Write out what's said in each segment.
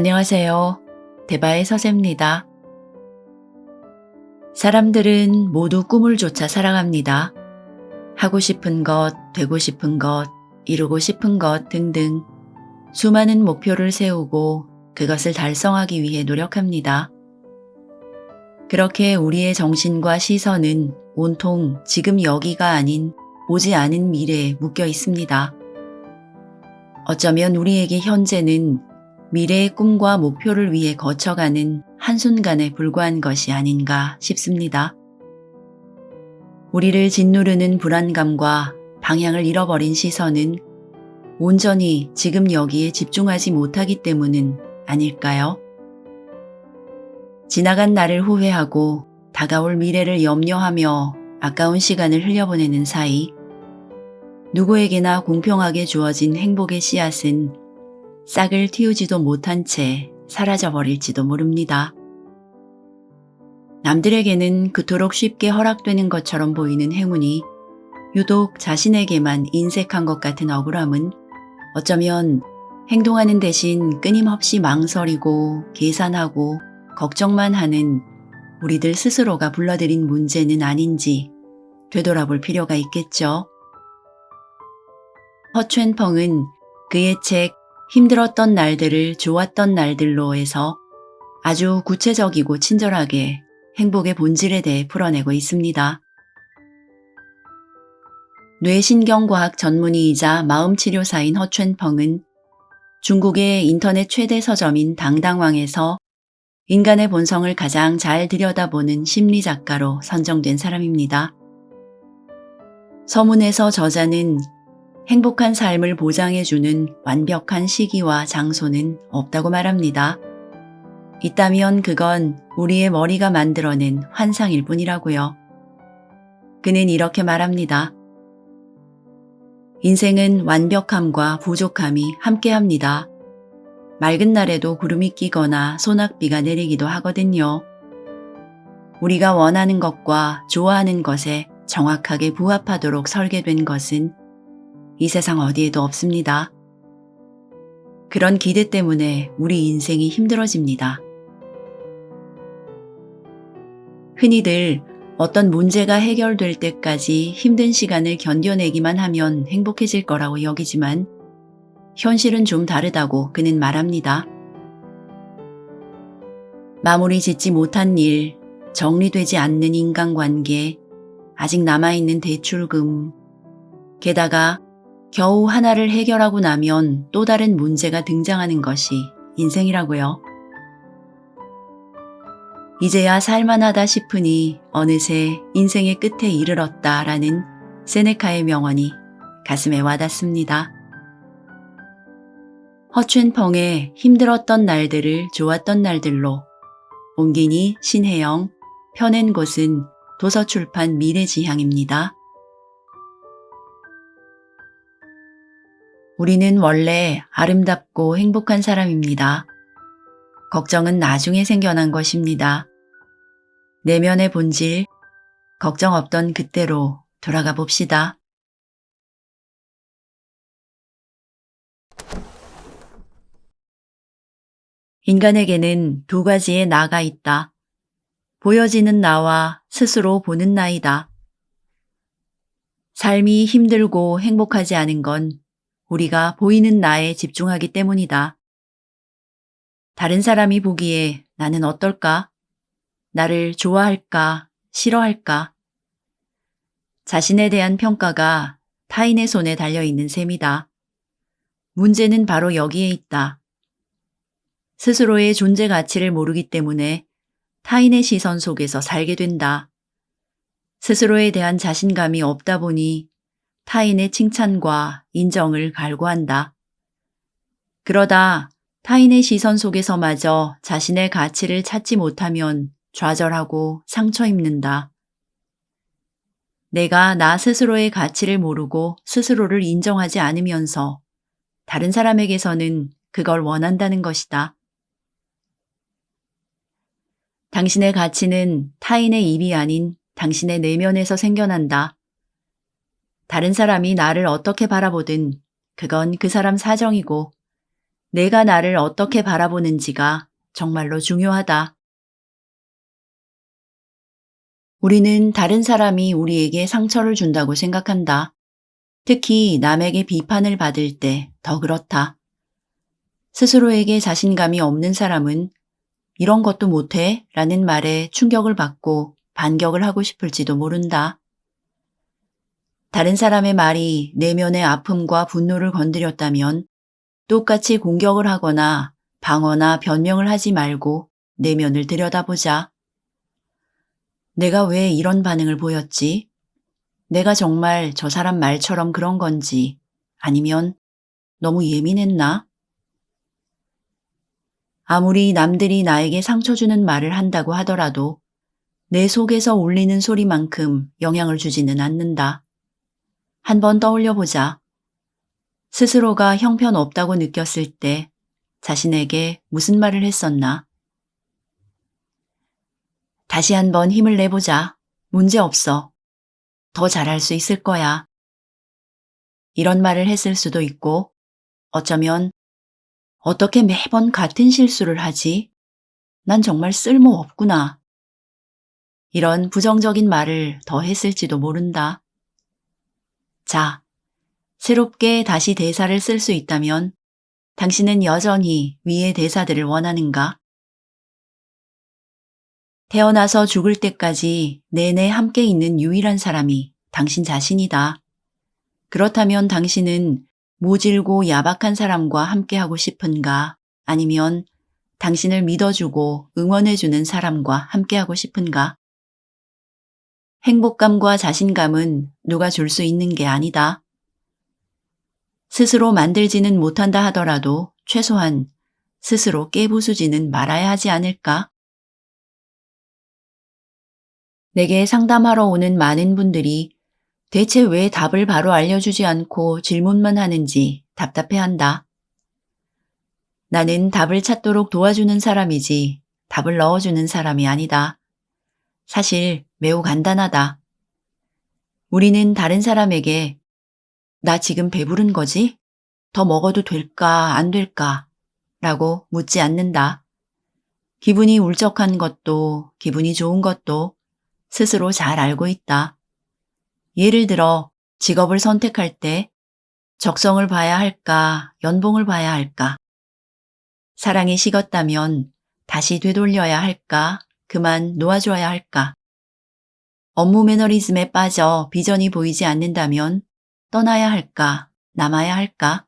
안녕하세요. 대바의 서재입니다. 사람들은 모두 꿈을 쫓아 살아갑니다. 하고 싶은 것, 되고 싶은 것, 이루고 싶은 것 등등 수많은 목표를 세우고 그것을 달성하기 위해 노력합니다. 그렇게 우리의 정신과 시선은 온통 지금 여기가 아닌 오지 않은 미래에 묶여 있습니다. 어쩌면 우리에게 현재는 미래의 꿈과 목표를 위해 거쳐가는 한순간에 불과한 것이 아닌가 싶습니다. 우리를 짓누르는 불안감과 방향을 잃어버린 시선은 온전히 지금 여기에 집중하지 못하기 때문은 아닐까요? 지나간 날을 후회하고 다가올 미래를 염려하며 아까운 시간을 흘려보내는 사이 누구에게나 공평하게 주어진 행복의 씨앗은 싹을 틔우지도 못한 채 사라져버릴지도 모릅니다. 남들에게는 그토록 쉽게 허락되는 것처럼 보이는 행운이 유독 자신에게만 인색한 것 같은 억울함은 어쩌면 행동하는 대신 끊임없이 망설이고 계산하고 걱정만 하는 우리들 스스로가 불러들인 문제는 아닌지 되돌아볼 필요가 있겠죠. 허촨펑은 그의 책 힘들었던 날들을 좋았던 날들로에서 아주 구체적이고 친절하게 행복의 본질에 대해 풀어내고 있습니다. 뇌신경과학 전문의이자 마음치료사인 허촨펑은 중국의 인터넷 최대 서점인 당당왕에서 인간의 본성을 가장 잘 들여다보는 심리작가로 선정된 사람입니다. 서문에서 저자는 행복한 삶을 보장해주는 완벽한 시기와 장소는 없다고 말합니다. 있다면 그건 우리의 머리가 만들어낸 환상일 뿐이라고요. 그는 이렇게 말합니다. 인생은 완벽함과 부족함이 함께합니다. 맑은 날에도 구름이 끼거나 소낙비가 내리기도 하거든요. 우리가 원하는 것과 좋아하는 것에 정확하게 부합하도록 설계된 것은 이 세상 어디에도 없습니다. 그런 기대 때문에 우리 인생이 힘들어집니다. 흔히들 어떤 문제가 해결될 때까지 힘든 시간을 견뎌내기만 하면 행복해질 거라고 여기지만 현실은 좀 다르다고 그는 말합니다. 마무리 짓지 못한 일, 정리되지 않는 인간관계, 아직 남아있는 대출금, 게다가 겨우 하나를 해결하고 나면 또 다른 문제가 등장하는 것이 인생이라고요. 이제야 살만하다 싶으니 어느새 인생의 끝에 이르렀다라는 세네카의 명언이 가슴에 와닿습니다. 허촨펑의 힘들었던 날들을 좋았던 날들로 옹기니 신혜영, 펴낸 곳은 도서출판 미래지향입니다. 우리는 원래 아름답고 행복한 사람입니다. 걱정은 나중에 생겨난 것입니다. 내면의 본질, 걱정 없던 그때로 돌아가 봅시다. 인간에게는 두 가지의 나가 있다. 보여지는 나와 스스로 보는 나이다. 삶이 힘들고 행복하지 않은 건 우리가 보이는 나에 집중하기 때문이다. 다른 사람이 보기에 나는 어떨까? 나를 좋아할까? 싫어할까? 자신에 대한 평가가 타인의 손에 달려있는 셈이다. 문제는 바로 여기에 있다. 스스로의 존재 가치를 모르기 때문에 타인의 시선 속에서 살게 된다. 스스로에 대한 자신감이 없다 보니 타인의 칭찬과 인정을 갈구한다. 그러다 타인의 시선 속에서마저 자신의 가치를 찾지 못하면 좌절하고 상처 입는다. 내가 나 스스로의 가치를 모르고 스스로를 인정하지 않으면서 다른 사람에게서는 그걸 원한다는 것이다. 당신의 가치는 타인의 입이 아닌 당신의 내면에서 생겨난다. 다른 사람이 나를 어떻게 바라보든 그건 그 사람 사정이고 내가 나를 어떻게 바라보는지가 정말로 중요하다. 우리는 다른 사람이 우리에게 상처를 준다고 생각한다. 특히 남에게 비판을 받을 때 더 그렇다. 스스로에게 자신감이 없는 사람은 이런 것도 못해? 라는 말에 충격을 받고 반격을 하고 싶을지도 모른다. 다른 사람의 말이 내면의 아픔과 분노를 건드렸다면 똑같이 공격을 하거나 방어나 변명을 하지 말고 내면을 들여다보자. 내가 왜 이런 반응을 보였지? 내가 정말 저 사람 말처럼 그런 건지 아니면 너무 예민했나? 아무리 남들이 나에게 상처 주는 말을 한다고 하더라도 내 속에서 울리는 소리만큼 영향을 주지는 않는다. 한번 떠올려 보자. 스스로가 형편없다고 느꼈을 때 자신에게 무슨 말을 했었나? 다시 한번 힘을 내보자. 문제 없어. 더 잘할 수 있을 거야. 이런 말을 했을 수도 있고 어쩌면 어떻게 매번 같은 실수를 하지? 난 정말 쓸모없구나. 이런 부정적인 말을 더 했을지도 모른다. 자, 새롭게 다시 대사를 쓸 수 있다면 당신은 여전히 위의 대사들을 원하는가? 태어나서 죽을 때까지 내내 함께 있는 유일한 사람이 당신 자신이다. 그렇다면 당신은 모질고 야박한 사람과 함께하고 싶은가? 아니면 당신을 믿어주고 응원해주는 사람과 함께하고 싶은가? 행복감과 자신감은 누가 줄 수 있는 게 아니다. 스스로 만들지는 못한다 하더라도 최소한 스스로 깨부수지는 말아야 하지 않을까? 내게 상담하러 오는 많은 분들이 대체 왜 답을 바로 알려주지 않고 질문만 하는지 답답해한다. 나는 답을 찾도록 도와주는 사람이지 답을 넣어주는 사람이 아니다. 사실 매우 간단하다. 우리는 다른 사람에게 나 지금 배부른 거지? 더 먹어도 될까 안 될까? 라고 묻지 않는다. 기분이 울적한 것도 기분이 좋은 것도 스스로 잘 알고 있다. 예를 들어 직업을 선택할 때 적성을 봐야 할까, 연봉을 봐야 할까? 사랑이 식었다면 다시 되돌려야 할까, 그만 놓아줘야 할까? 업무 매너리즘에 빠져 비전이 보이지 않는다면 떠나야 할까, 남아야 할까?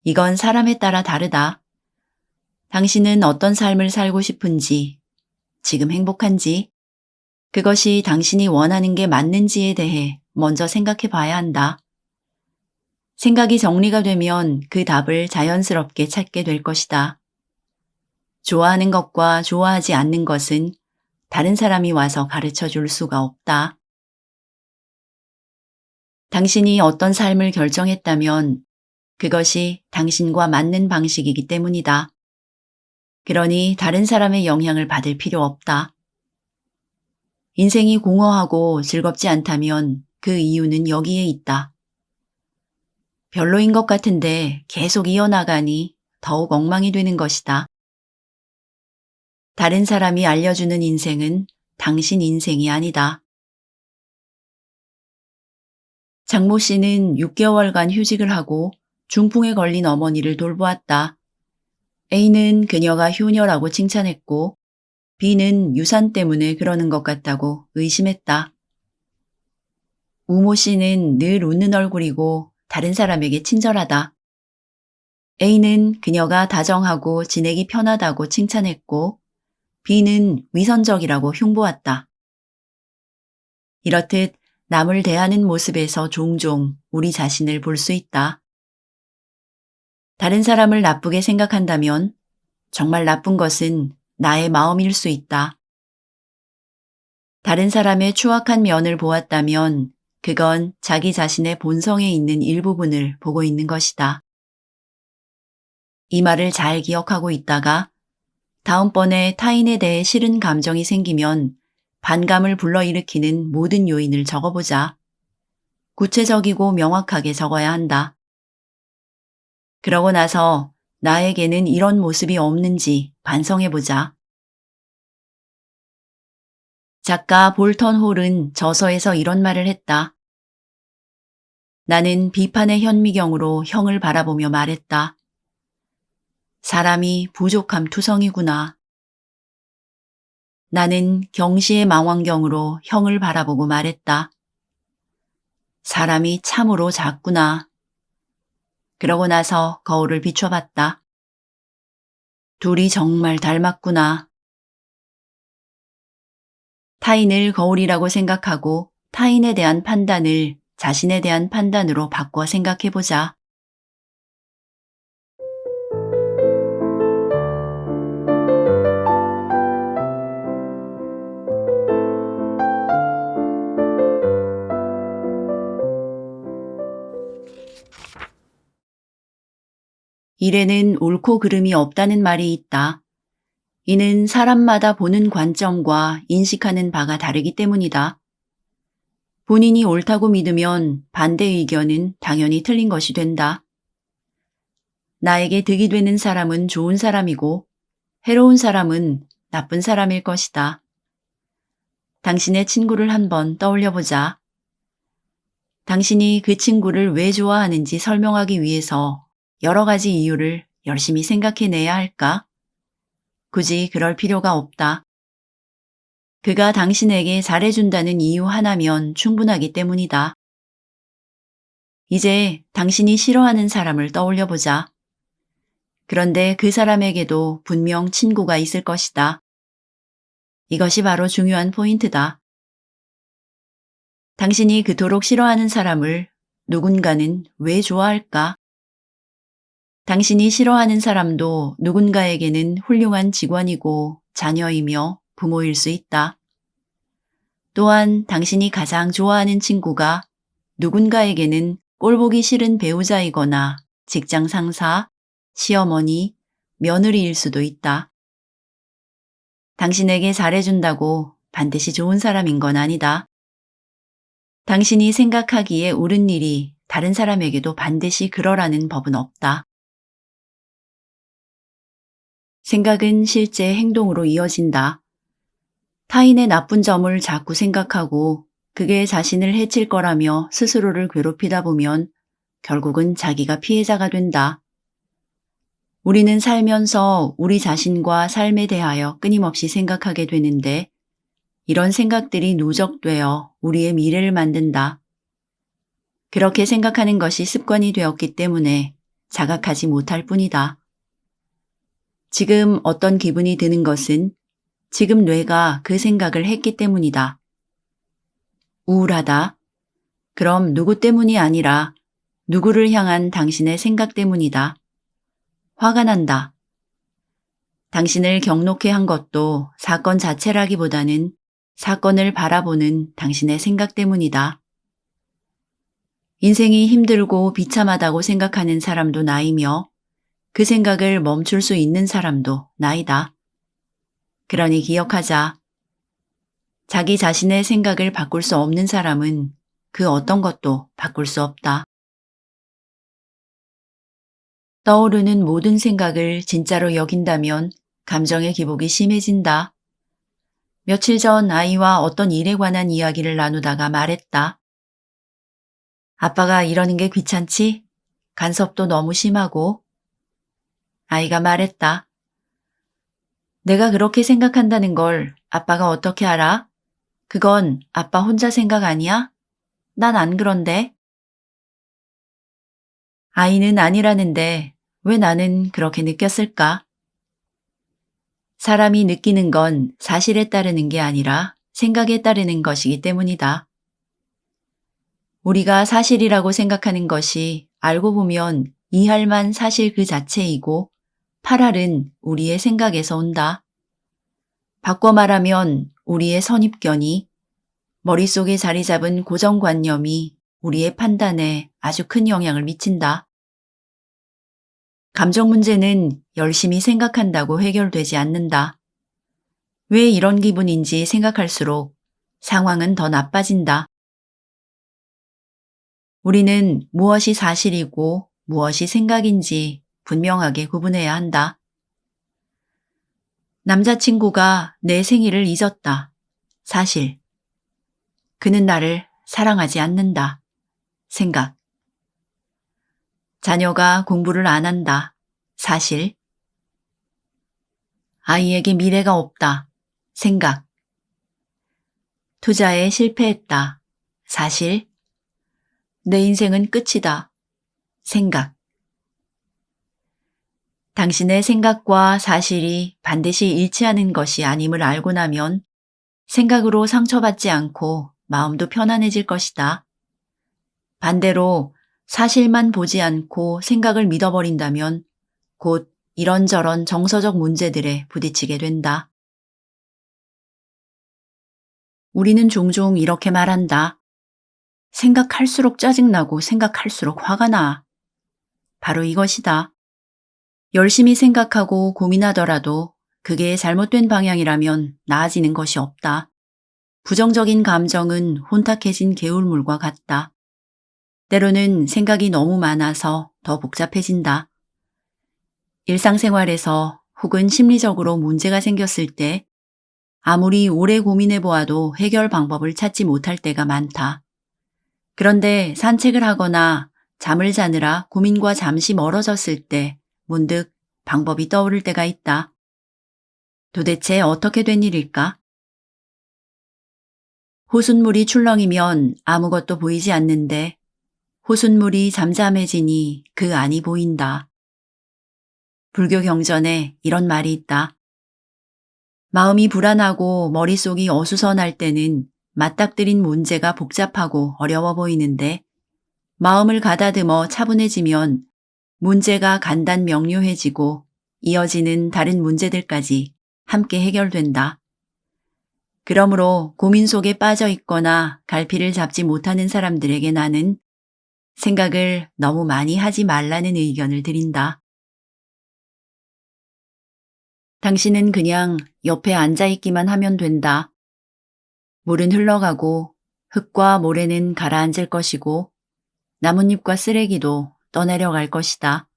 이건 사람에 따라 다르다. 당신은 어떤 삶을 살고 싶은지, 지금 행복한지, 그것이 당신이 원하는 게 맞는지에 대해 먼저 생각해 봐야 한다. 생각이 정리가 되면 그 답을 자연스럽게 찾게 될 것이다. 좋아하는 것과 좋아하지 않는 것은 다른 사람이 와서 가르쳐 줄 수가 없다. 당신이 어떤 삶을 결정했다면 그것이 당신과 맞는 방식이기 때문이다. 그러니 다른 사람의 영향을 받을 필요 없다. 인생이 공허하고 즐겁지 않다면 그 이유는 여기에 있다. 별로인 것 같은데 계속 이어나가니 더욱 엉망이 되는 것이다. 다른 사람이 알려주는 인생은 당신 인생이 아니다. 장모 씨는 6개월간 휴직을 하고 중풍에 걸린 어머니를 돌보았다. A는 그녀가 효녀라고 칭찬했고 B는 유산 때문에 그러는 것 같다고 의심했다. 우모 씨는 늘 웃는 얼굴이고 다른 사람에게 친절하다. A는 그녀가 다정하고 지내기 편하다고 칭찬했고 B는 위선적이라고 흉보았다. 이렇듯 남을 대하는 모습에서 종종 우리 자신을 볼 수 있다. 다른 사람을 나쁘게 생각한다면 정말 나쁜 것은 나의 마음일 수 있다. 다른 사람의 추악한 면을 보았다면 그건 자기 자신의 본성에 있는 일부분을 보고 있는 것이다. 이 말을 잘 기억하고 있다가 다음번에 타인에 대해 싫은 감정이 생기면 반감을 불러일으키는 모든 요인을 적어보자. 구체적이고 명확하게 적어야 한다. 그러고 나서 나에게는 이런 모습이 없는지 반성해보자. 작가 볼턴 홀은 저서에서 이런 말을 했다. 나는 비판의 현미경으로 형을 바라보며 말했다. 사람이 부족함 투성이구나. 나는 경시의 망원경으로 형을 바라보고 말했다. 사람이 참으로 작구나. 그러고 나서 거울을 비춰봤다. 둘이 정말 닮았구나. 타인을 거울이라고 생각하고 타인에 대한 판단을 자신에 대한 판단으로 바꿔 생각해보자. 일에는 옳고 그름이 없다는 말이 있다. 이는 사람마다 보는 관점과 인식하는 바가 다르기 때문이다. 본인이 옳다고 믿으면 반대 의견은 당연히 틀린 것이 된다. 나에게 득이 되는 사람은 좋은 사람이고 해로운 사람은 나쁜 사람일 것이다. 당신의 친구를 한번 떠올려 보자. 당신이 그 친구를 왜 좋아하는지 설명하기 위해서 여러 가지 이유를 열심히 생각해내야 할까? 굳이 그럴 필요가 없다. 그가 당신에게 잘해준다는 이유 하나면 충분하기 때문이다. 이제 당신이 싫어하는 사람을 떠올려 보자. 그런데 그 사람에게도 분명 친구가 있을 것이다. 이것이 바로 중요한 포인트다. 당신이 그토록 싫어하는 사람을 누군가는 왜 좋아할까? 당신이 싫어하는 사람도 누군가에게는 훌륭한 직원이고 자녀이며 부모일 수 있다. 또한 당신이 가장 좋아하는 친구가 누군가에게는 꼴보기 싫은 배우자이거나 직장 상사, 시어머니, 며느리일 수도 있다. 당신에게 잘해준다고 반드시 좋은 사람인 건 아니다. 당신이 생각하기에 옳은 일이 다른 사람에게도 반드시 그러라는 법은 없다. 생각은 실제 행동으로 이어진다. 타인의 나쁜 점을 자꾸 생각하고 그게 자신을 해칠 거라며 스스로를 괴롭히다 보면 결국은 자기가 피해자가 된다. 우리는 살면서 우리 자신과 삶에 대하여 끊임없이 생각하게 되는데 이런 생각들이 누적되어 우리의 미래를 만든다. 그렇게 생각하는 것이 습관이 되었기 때문에 자각하지 못할 뿐이다. 지금 어떤 기분이 드는 것은 지금 뇌가 그 생각을 했기 때문이다. 우울하다. 그럼 누구 때문이 아니라 누구를 향한 당신의 생각 때문이다. 화가 난다. 당신을 격노케 한 것도 사건 자체라기보다는 사건을 바라보는 당신의 생각 때문이다. 인생이 힘들고 비참하다고 생각하는 사람도 나이며 그 생각을 멈출 수 있는 사람도 나이다. 그러니 기억하자. 자기 자신의 생각을 바꿀 수 없는 사람은 그 어떤 것도 바꿀 수 없다. 떠오르는 모든 생각을 진짜로 여긴다면 감정의 기복이 심해진다. 며칠 전 아이와 어떤 일에 관한 이야기를 나누다가 말했다. 아빠가 이러는 게 귀찮지? 간섭도 너무 심하고. 아이가 말했다. 내가 그렇게 생각한다는 걸 아빠가 어떻게 알아? 그건 아빠 혼자 생각 아니야? 난 안 그런데. 아이는 아니라는데 왜 나는 그렇게 느꼈을까? 사람이 느끼는 건 사실에 따르는 게 아니라 생각에 따르는 것이기 때문이다. 우리가 사실이라고 생각하는 것이 알고 보면 이할만 사실 그 자체이고 8할은 우리의 생각에서 온다. 바꿔 말하면 우리의 선입견이 머릿속에 자리 잡은 고정관념이 우리의 판단에 아주 큰 영향을 미친다. 감정 문제는 열심히 생각한다고 해결되지 않는다. 왜 이런 기분인지 생각할수록 상황은 더 나빠진다. 우리는 무엇이 사실이고 무엇이 생각인지 분명하게 구분해야 한다. 남자친구가 내 생일을 잊었다. 사실. 그는 나를 사랑하지 않는다. 생각. 자녀가 공부를 안 한다. 사실. 아이에게 미래가 없다. 생각. 투자에 실패했다. 사실. 내 인생은 끝이다. 생각. 당신의 생각과 사실이 반드시 일치하는 것이 아님을 알고 나면 생각으로 상처받지 않고 마음도 편안해질 것이다. 반대로 사실만 보지 않고 생각을 믿어버린다면 곧 이런저런 정서적 문제들에 부딪히게 된다. 우리는 종종 이렇게 말한다. 생각할수록 짜증나고 생각할수록 화가 나. 바로 이것이다. 열심히 생각하고 고민하더라도 그게 잘못된 방향이라면 나아지는 것이 없다. 부정적인 감정은 혼탁해진 개울물과 같다. 때로는 생각이 너무 많아서 더 복잡해진다. 일상생활에서 혹은 심리적으로 문제가 생겼을 때 아무리 오래 고민해보아도 해결 방법을 찾지 못할 때가 많다. 그런데 산책을 하거나 잠을 자느라 고민과 잠시 멀어졌을 때 문득 방법이 떠오를 때가 있다. 도대체 어떻게 된 일일까? 호숫물이 출렁이면 아무것도 보이지 않는데 호숫물이 잠잠해지니 그 안이 보인다. 불교 경전에 이런 말이 있다. 마음이 불안하고 머릿속이 어수선할 때는 맞닥뜨린 문제가 복잡하고 어려워 보이는데 마음을 가다듬어 차분해지면 문제가 간단 명료해지고 이어지는 다른 문제들까지 함께 해결된다. 그러므로 고민 속에 빠져 있거나 갈피를 잡지 못하는 사람들에게 나는 생각을 너무 많이 하지 말라는 의견을 드린다. 당신은 그냥 옆에 앉아있기만 하면 된다. 물은 흘러가고 흙과 모래는 가라앉을 것이고 나뭇잎과 쓰레기도 떠내려갈 것이다.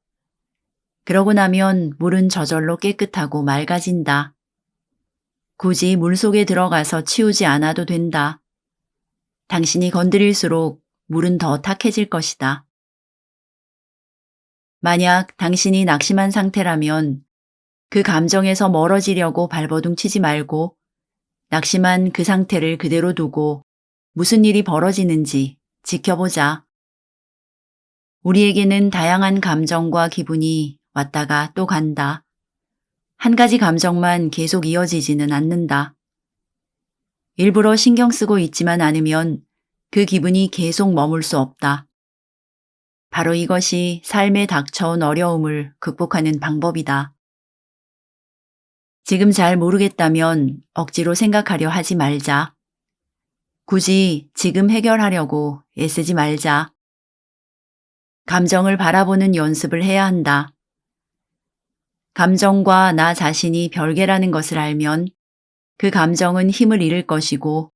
그러고 나면 물은 저절로 깨끗하고 맑아진다. 굳이 물속에 들어가서 치우지 않아도 된다. 당신이 건드릴수록 물은 더 탁해질 것이다. 만약 당신이 낙심한 상태라면 그 감정에서 멀어지려고 발버둥 치지 말고 낙심한 그 상태를 그대로 두고 무슨 일이 벌어지는지 지켜보자. 우리에게는 다양한 감정과 기분이 왔다가 또 간다. 한 가지 감정만 계속 이어지지는 않는다. 일부러 신경 쓰고 있지만 않으면 그 기분이 계속 머물 수 없다. 바로 이것이 삶에 닥쳐온 어려움을 극복하는 방법이다. 지금 잘 모르겠다면 억지로 생각하려 하지 말자. 굳이 지금 해결하려고 애쓰지 말자. 감정을 바라보는 연습을 해야 한다. 감정과 나 자신이 별개라는 것을 알면 그 감정은 힘을 잃을 것이고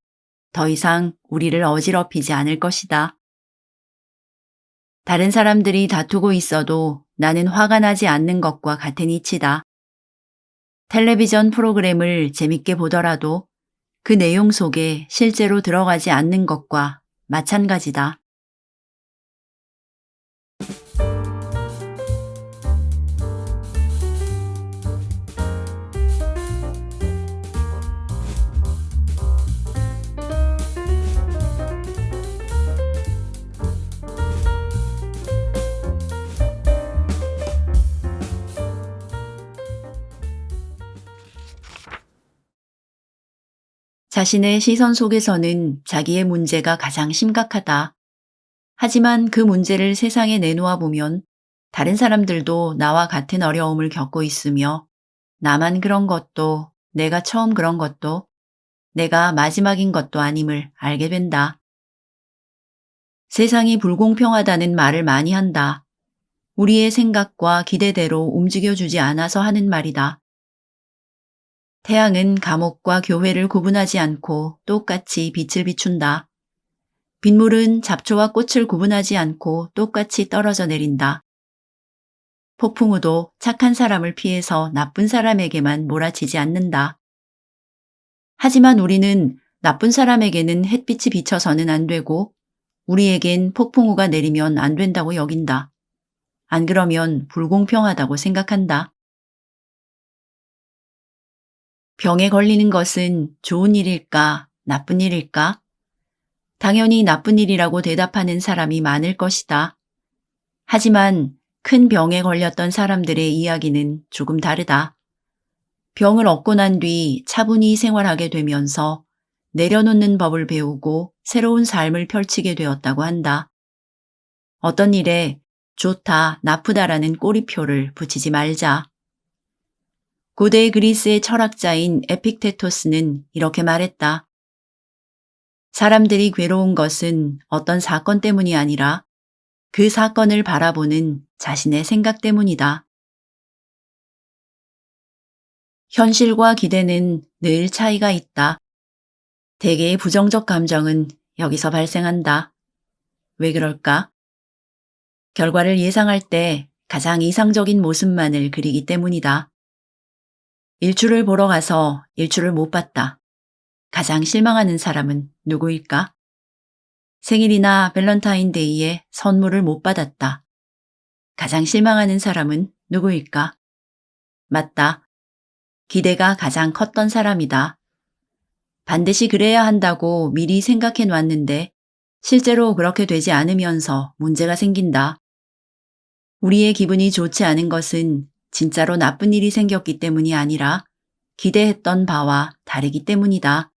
더 이상 우리를 어지럽히지 않을 것이다. 다른 사람들이 다투고 있어도 나는 화가 나지 않는 것과 같은 이치다. 텔레비전 프로그램을 재밌게 보더라도 그 내용 속에 실제로 들어가지 않는 것과 마찬가지다. 자신의 시선 속에서는 자기의 문제가 가장 심각하다. 하지만 그 문제를 세상에 내놓아 보면 다른 사람들도 나와 같은 어려움을 겪고 있으며 나만 그런 것도 내가 처음 그런 것도 내가 마지막인 것도 아님을 알게 된다. 세상이 불공평하다는 말을 많이 한다. 우리의 생각과 기대대로 움직여주지 않아서 하는 말이다. 태양은 감옥과 교회를 구분하지 않고 똑같이 빛을 비춘다. 빗물은 잡초와 꽃을 구분하지 않고 똑같이 떨어져 내린다. 폭풍우도 착한 사람을 피해서 나쁜 사람에게만 몰아치지 않는다. 하지만 우리는 나쁜 사람에게는 햇빛이 비쳐서는 안 되고 우리에겐 폭풍우가 내리면 안 된다고 여긴다. 안 그러면 불공평하다고 생각한다. 병에 걸리는 것은 좋은 일일까, 나쁜 일일까? 당연히 나쁜 일이라고 대답하는 사람이 많을 것이다. 하지만 큰 병에 걸렸던 사람들의 이야기는 조금 다르다. 병을 얻고 난 뒤 차분히 생활하게 되면서 내려놓는 법을 배우고 새로운 삶을 펼치게 되었다고 한다. 어떤 일에 좋다, 나쁘다라는 꼬리표를 붙이지 말자. 고대 그리스의 철학자인 에픽테토스는 이렇게 말했다. 사람들이 괴로운 것은 어떤 사건 때문이 아니라 그 사건을 바라보는 자신의 생각 때문이다. 현실과 기대는 늘 차이가 있다. 대개의 부정적 감정은 여기서 발생한다. 왜 그럴까? 결과를 예상할 때 가장 이상적인 모습만을 그리기 때문이다. 일출을 보러 가서 일출을 못 봤다. 가장 실망하는 사람은 누구일까? 생일이나 밸런타인데이에 선물을 못 받았다. 가장 실망하는 사람은 누구일까? 맞다. 기대가 가장 컸던 사람이다. 반드시 그래야 한다고 미리 생각해 놨는데 실제로 그렇게 되지 않으면서 문제가 생긴다. 우리의 기분이 좋지 않은 것은 진짜로 나쁜 일이 생겼기 때문이 아니라 기대했던 바와 다르기 때문이다.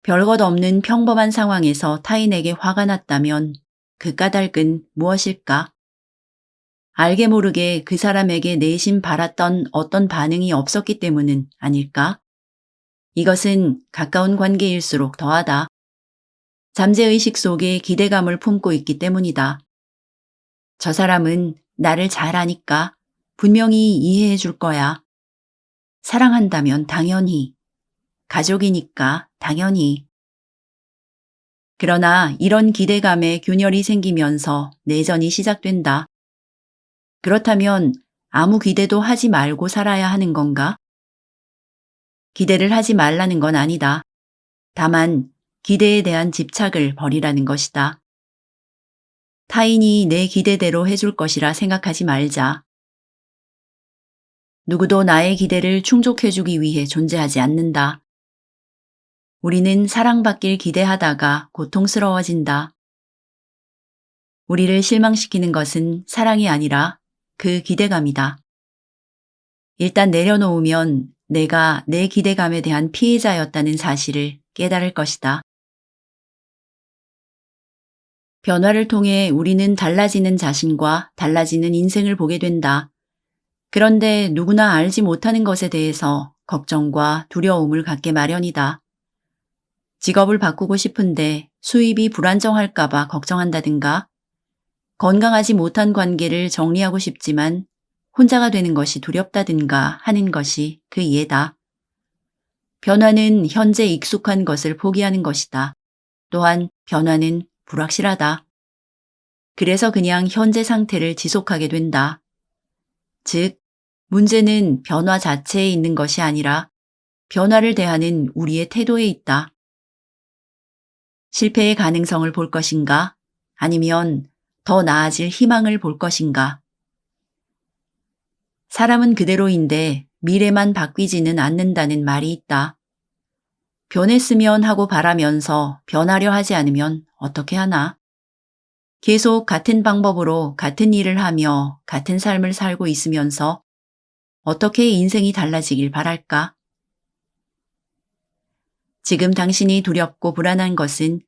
별것 없는 평범한 상황에서 타인에게 화가 났다면 그 까닭은 무엇일까? 알게 모르게 그 사람에게 내심 바랐던 어떤 반응이 없었기 때문은 아닐까? 이것은 가까운 관계일수록 더하다. 잠재의식 속에 기대감을 품고 있기 때문이다. 저 사람은 나를 잘 아니까 분명히 이해해 줄 거야. 사랑한다면 당연히. 가족이니까 당연히. 그러나 이런 기대감에 균열이 생기면서 내전이 시작된다. 그렇다면 아무 기대도 하지 말고 살아야 하는 건가? 기대를 하지 말라는 건 아니다. 다만 기대에 대한 집착을 버리라는 것이다. 타인이 내 기대대로 해줄 것이라 생각하지 말자. 누구도 나의 기대를 충족해주기 위해 존재하지 않는다. 우리는 사랑받길 기대하다가 고통스러워진다. 우리를 실망시키는 것은 사랑이 아니라 그 기대감이다. 일단 내려놓으면 내가 내 기대감에 대한 피해자였다는 사실을 깨달을 것이다. 변화를 통해 우리는 달라지는 자신과 달라지는 인생을 보게 된다. 그런데 누구나 알지 못하는 것에 대해서 걱정과 두려움을 갖게 마련이다. 직업을 바꾸고 싶은데 수입이 불안정할까봐 걱정한다든가, 건강하지 못한 관계를 정리하고 싶지만 혼자가 되는 것이 두렵다든가 하는 것이 그 이해다. 변화는 현재 익숙한 것을 포기하는 것이다. 또한 변화는 불확실하다. 그래서 그냥 현재 상태를 지속하게 된다. 즉, 문제는 변화 자체에 있는 것이 아니라 변화를 대하는 우리의 태도에 있다. 실패의 가능성을 볼 것인가? 아니면 더 나아질 희망을 볼 것인가? 사람은 그대로인데 미래만 바뀌지는 않는다는 말이 있다. 변했으면 하고 바라면서 변하려 하지 않으면 어떻게 하나? 계속 같은 방법으로 같은 일을 하며 같은 삶을 살고 있으면서 어떻게 인생이 달라지길 바랄까? 지금 당신이 두렵고 불안한 것은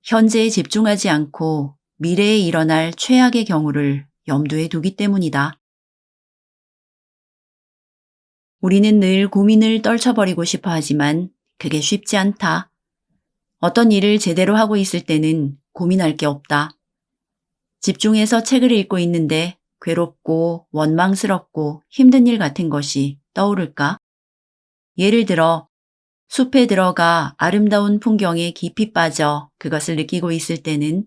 현재에 집중하지 않고 미래에 일어날 최악의 경우를 염두에 두기 때문이다. 우리는 늘 고민을 떨쳐버리고 싶어 하지만 그게 쉽지 않다. 어떤 일을 제대로 하고 있을 때는 고민할 게 없다. 집중해서 책을 읽고 있는데 괴롭고 원망스럽고 힘든 일 같은 것이 떠오를까? 예를 들어 숲에 들어가 아름다운 풍경에 깊이 빠져 그것을 느끼고 있을 때는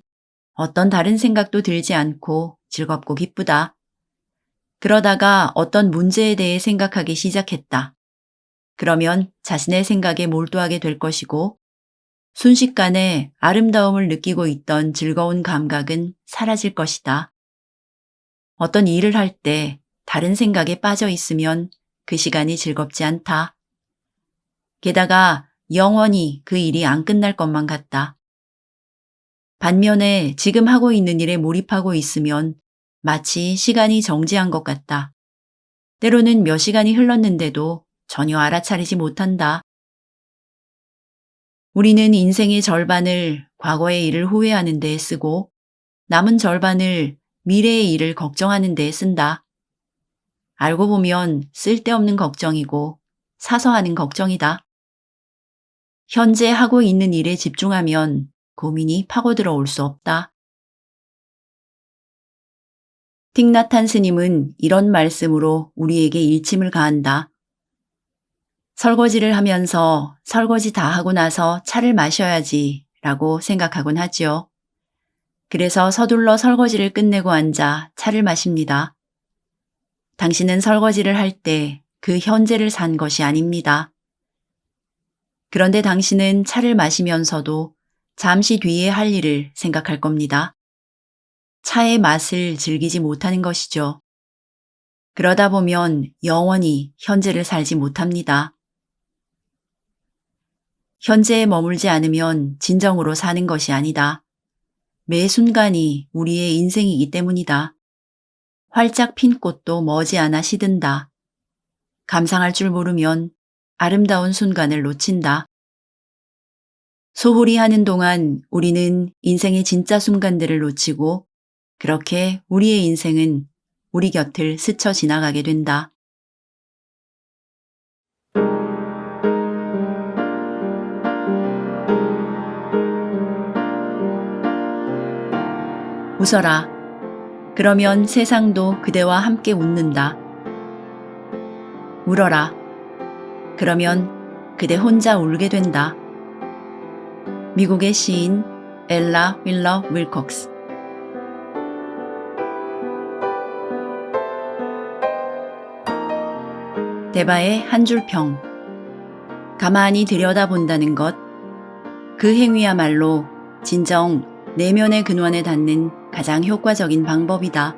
어떤 다른 생각도 들지 않고 즐겁고 기쁘다. 그러다가 어떤 문제에 대해 생각하기 시작했다. 그러면 자신의 생각에 몰두하게 될 것이고 순식간에 아름다움을 느끼고 있던 즐거운 감각은 사라질 것이다. 어떤 일을 할 때 다른 생각에 빠져 있으면 그 시간이 즐겁지 않다. 게다가 영원히 그 일이 안 끝날 것만 같다. 반면에 지금 하고 있는 일에 몰입하고 있으면 마치 시간이 정지한 것 같다. 때로는 몇 시간이 흘렀는데도 전혀 알아차리지 못한다. 우리는 인생의 절반을 과거의 일을 후회하는 데에 쓰고 남은 절반을 미래의 일을 걱정하는 데에 쓴다. 알고 보면 쓸데없는 걱정이고 사소하는 걱정이다. 현재 하고 있는 일에 집중하면 고민이 파고들어 올 수 없다. 틱나탄 스님은 이런 말씀으로 우리에게 일침을 가한다. 설거지를 하면서 설거지 다 하고 나서 차를 마셔야지 라고 생각하곤 하지요. 그래서 서둘러 설거지를 끝내고 앉아 차를 마십니다. 당신은 설거지를 할 때 그 현재를 산 것이 아닙니다. 그런데 당신은 차를 마시면서도 잠시 뒤에 할 일을 생각할 겁니다. 차의 맛을 즐기지 못하는 것이죠. 그러다 보면 영원히 현재를 살지 못합니다. 현재에 머물지 않으면 진정으로 사는 것이 아니다. 매 순간이 우리의 인생이기 때문이다. 활짝 핀 꽃도 머지않아 시든다. 감상할 줄 모르면 아름다운 순간을 놓친다. 소홀히 하는 동안 우리는 인생의 진짜 순간들을 놓치고 그렇게 우리의 인생은 우리 곁을 스쳐 지나가게 된다. 웃어라. 그러면 세상도 그대와 함께 웃는다. 울어라. 그러면 그대 혼자 울게 된다. 미국의 시인 엘라 윌러 윌콕스. 대바의 한 줄 평. 가만히 들여다본다는 것. 그 행위야말로 진정 내면의 근원에 닿는 가장 효과적인 방법이다.